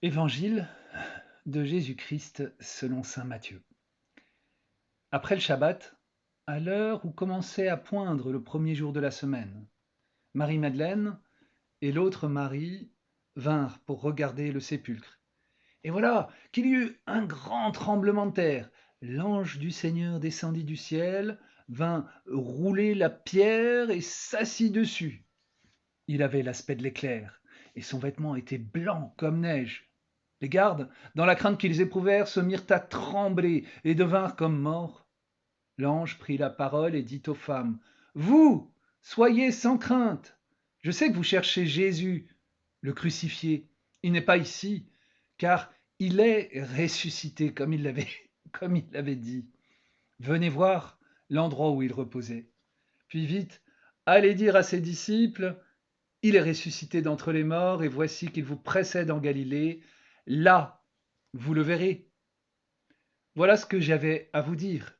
Évangile de Jésus-Christ selon saint Matthieu. Après le Shabbat, à l'heure où commençait à poindre le premier jour de la semaine, Marie-Madeleine et l'autre Marie vinrent pour regarder le sépulcre. Et voilà qu'il y eut un grand tremblement de terre. L'ange du Seigneur descendit du ciel, vint rouler la pierre et s'assit dessus. Il avait l'aspect de l'éclair, et son vêtement était blanc comme neige. Les gardes, dans la crainte qu'ils éprouvèrent, se mirent à trembler et devinrent comme morts. L'ange prit la parole et dit aux femmes, vous, soyez sans crainte. Je sais que vous cherchez Jésus, le crucifié. Il n'est pas ici, car il est ressuscité comme il l'avait dit. Venez voir l'endroit où il reposait. Puis vite, allez dire à ses disciples, il est ressuscité d'entre les morts, et voici qu'il vous précède en Galilée. Là, vous le verrez. Voilà ce que j'avais à vous dire.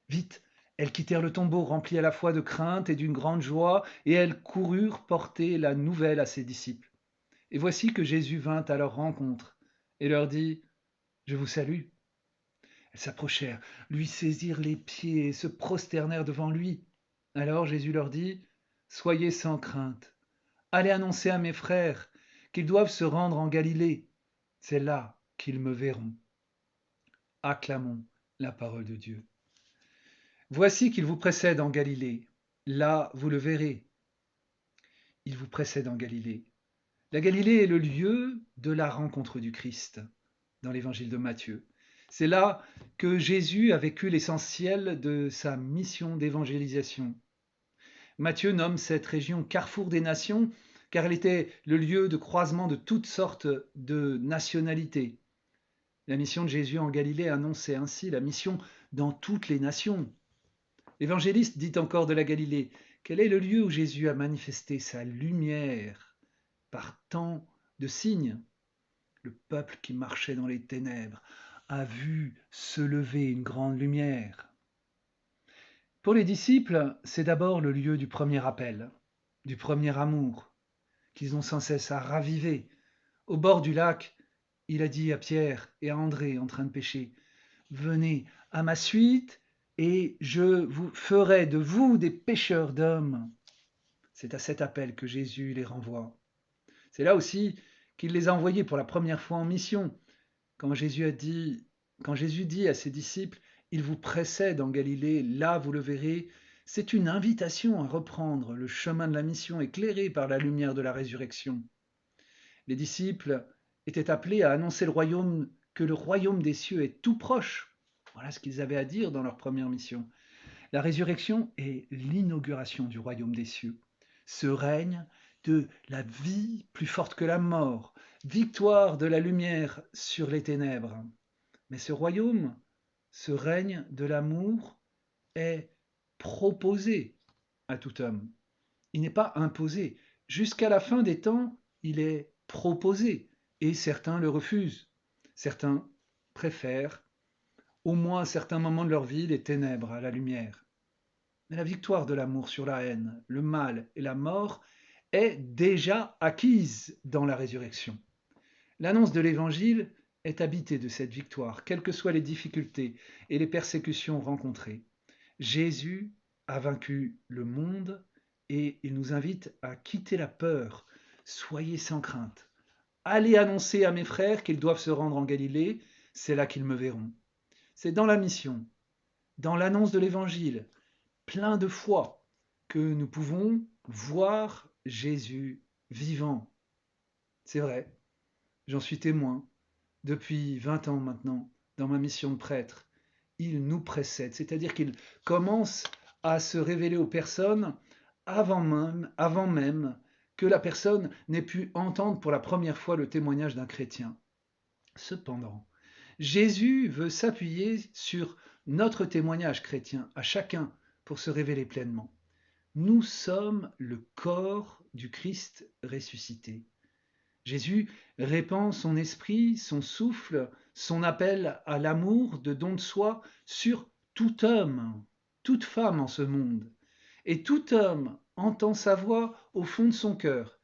Vite, elles quittèrent le tombeau, remplies à la fois de crainte et d'une grande joie, et elles coururent porter la nouvelle à ses disciples. Et voici que Jésus vint à leur rencontre, et leur dit, je vous salue. Elles s'approchèrent, lui saisirent les pieds et se prosternèrent devant lui. Alors Jésus leur dit, soyez sans crainte. Allez annoncer à mes frères qu'ils doivent se rendre en Galilée. C'est là qu'ils me verront. Acclamons la parole de Dieu. Voici qu'il vous précède en Galilée. Là, vous le verrez. Il vous précède en Galilée. La Galilée est le lieu de la rencontre du Christ dans l'évangile de Matthieu. C'est là que Jésus a vécu l'essentiel de sa mission d'évangélisation. Matthieu nomme cette région Carrefour des Nations car elle était le lieu de croisement de toutes sortes de nationalités. La mission de Jésus en Galilée annonçait ainsi la mission dans toutes les nations. L'évangéliste dit encore de la Galilée qu'elle est le lieu où Jésus a manifesté sa lumière par tant de signes. Le peuple qui marchait dans les ténèbres a vu se lever une grande lumière. Pour les disciples, c'est d'abord le lieu du premier appel, du premier amour, qu'ils ont sans cesse à raviver. Au bord du lac, il a dit à Pierre et à André en train de pêcher, venez à ma suite et je vous ferai de vous des pêcheurs d'hommes. C'est à cet appel que Jésus les renvoie. C'est là aussi qu'il les a envoyés pour la première fois en mission. Quand Jésus dit à ses disciples, il vous précède en Galilée, là vous le verrez, c'est une invitation à reprendre le chemin de la mission éclairé par la lumière de la résurrection. Les disciples étaient appelés à annoncer que le royaume des cieux est tout proche. Voilà ce qu'ils avaient à dire dans leur première mission. La résurrection est l'inauguration du royaume des cieux. Ce règne de la vie plus forte que la mort, victoire de la lumière sur les ténèbres. Mais ce royaume, ce règne de l'amour est proposé à tout homme. Il n'est pas imposé. Jusqu'à la fin des temps, il est proposé et certains le refusent. Certains préfèrent, au moins à certains moments de leur vie, les ténèbres à la lumière. Mais la victoire de l'amour sur la haine, le mal et la mort est déjà acquise dans la résurrection. L'annonce de l'Évangile est habitée de cette victoire, quelles que soient les difficultés et les persécutions rencontrées. Jésus a vaincu le monde et il nous invite à quitter la peur. Soyez sans crainte. Allez annoncer à mes frères qu'ils doivent se rendre en Galilée, c'est là qu'ils me verront. C'est dans la mission, dans l'annonce de l'Évangile, plein de foi, que nous pouvons voir Jésus vivant. C'est vrai, j'en suis témoin depuis 20 ans maintenant dans ma mission de prêtre. Il nous précède, c'est-à-dire qu'il commence à se révéler aux personnes avant même que la personne n'ait pu entendre pour la première fois le témoignage d'un chrétien. Cependant, Jésus veut s'appuyer sur notre témoignage chrétien à chacun pour se révéler pleinement. Nous sommes le corps du Christ ressuscité. Jésus répand son esprit, son souffle, son appel à l'amour de don de soi sur tout homme, toute femme en ce monde. Et tout homme entend sa voix au fond de son cœur.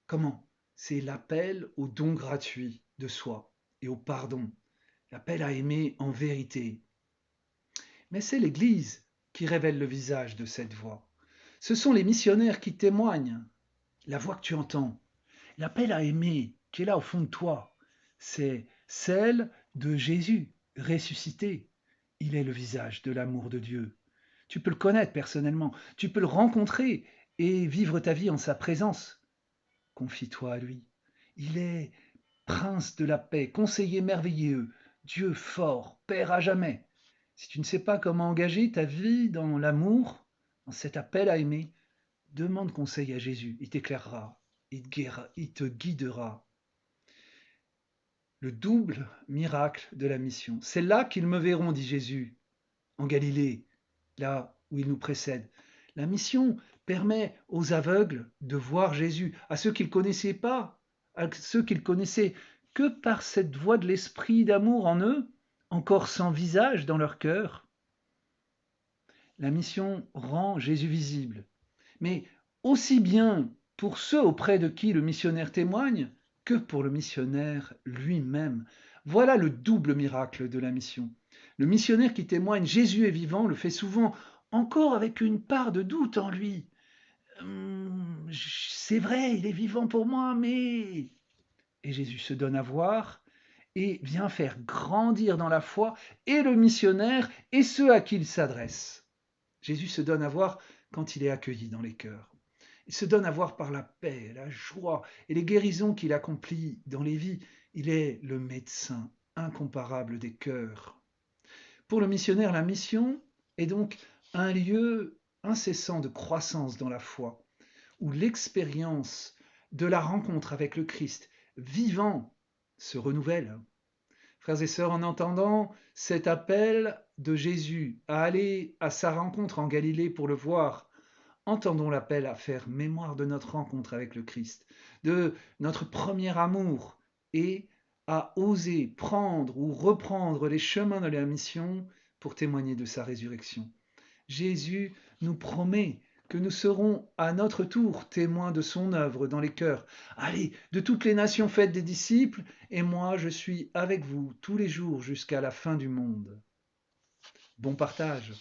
Comment? C'est l'appel au don gratuit de soi et au pardon, l'appel à aimer en vérité. Mais c'est l'Église qui révèle le visage de cette voix. Ce sont les missionnaires qui témoignent. La voix que tu entends, l'appel à aimer qui est là au fond de toi, c'est celle de Jésus ressuscité. Il est le visage de l'amour de Dieu. Tu peux le connaître personnellement, tu peux le rencontrer et vivre ta vie en sa présence. Confie-toi à lui. Il est prince de la paix, conseiller merveilleux, Dieu fort, Père à jamais. Si tu ne sais pas comment engager ta vie dans l'amour, dans cet appel à aimer, demande conseil à Jésus. Il t'éclairera, il te guidera. Le double miracle de la mission. C'est là qu'ils me verront, dit Jésus, en Galilée, là où il nous précède. La mission permet aux aveugles de voir Jésus, à ceux qui ne le connaissaient pas, à ceux qui le connaissaient que par cette voix de l'esprit d'amour en eux, encore sans visage dans leur cœur. La mission rend Jésus visible, mais aussi bien pour ceux auprès de qui le missionnaire témoigne que pour le missionnaire lui-même. Voilà le double miracle de la mission. Le missionnaire qui témoigne Jésus est vivant le fait souvent encore avec une part de doute en lui. C'est vrai, il est vivant pour moi, mais... Et Jésus se donne à voir et vient faire grandir dans la foi et le missionnaire et ceux à qui il s'adresse. Jésus se donne à voir quand il est accueilli dans les cœurs. Il se donne à voir par la paix, la joie et les guérisons qu'il accomplit dans les vies. Il est le médecin incomparable des cœurs. Pour le missionnaire, la mission est donc un lieu incessant de croissance dans la foi, où l'expérience de la rencontre avec le Christ vivant se renouvelle. Frères et sœurs, en entendant cet appel de Jésus à aller à sa rencontre en Galilée pour le voir, entendons l'appel à faire mémoire de notre rencontre avec le Christ, de notre premier amour et à oser prendre ou reprendre les chemins de la mission pour témoigner de sa résurrection. Jésus nous promet que nous serons à notre tour témoins de son œuvre dans les cœurs. Allez, de toutes les nations faites des disciples, et moi je suis avec vous tous les jours jusqu'à la fin du monde. Bon partage.